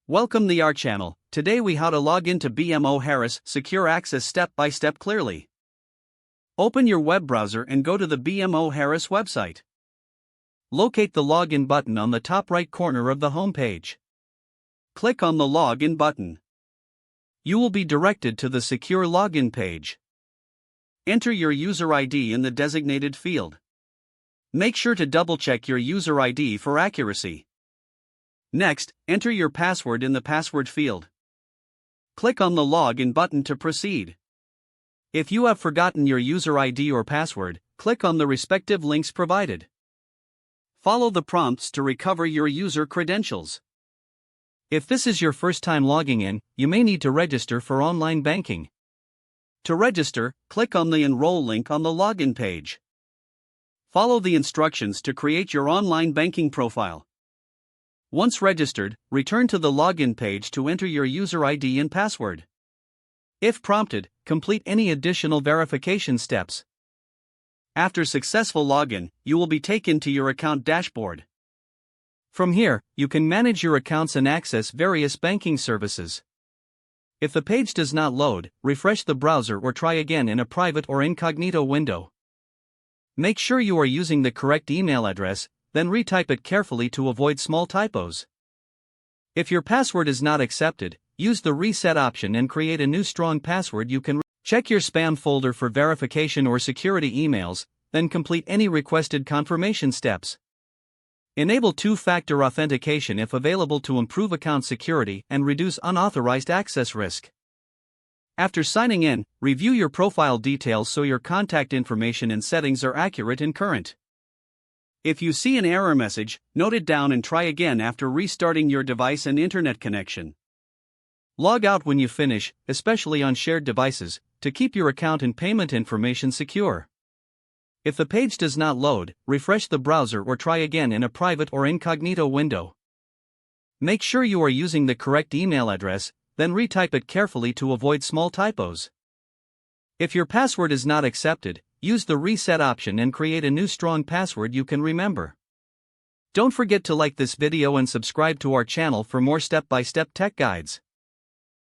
Welcome to our channel. Today we how to log into BMO Harris Secure Access step by step clearly. Open your web browser and go to the BMO Harris website. Locate the login button on the top right corner of the home page. Click on the login button. You will be directed to the secure login page. Enter your user ID in the designated field. Make sure to double check your user ID for accuracy. Next, enter your password in the password field. Click on the Login button to proceed. If you have forgotten your user ID or password, click on the respective links provided. Follow the prompts to recover your user credentials. If this is your first time logging in, you may need to register for online banking. To register, click on the Enroll link on the login page. Follow the instructions to create your online banking profile. Once registered, return to the login page to enter your user ID and password. If prompted, complete any additional verification steps. After successful login, you will be taken to your account dashboard. From here, you can manage your accounts and access various banking services. If the page does not load, refresh the browser or try again in a private or incognito window. Make sure you are using the correct email address, then retype it carefully to avoid small typos. If your password is not accepted, use the reset option and create a new strong password. You can check your spam folder for verification or security emails, then complete any requested confirmation steps. Enable two-factor authentication if available to improve account security and reduce unauthorized access risk. After signing in, review your profile details so your contact information and settings are accurate and current. If you see an error message, note it down and try again after restarting your device and internet connection. Log out when you finish, especially on shared devices, to keep your account and payment information secure. If the page does not load, refresh the browser or try again in a private or incognito window. Make sure you are using the correct email address, then retype it carefully to avoid small typos. If your password is not accepted, use the reset option and create a new strong password you can remember. Don't forget to like this video and subscribe to our channel for more step-by-step tech guides.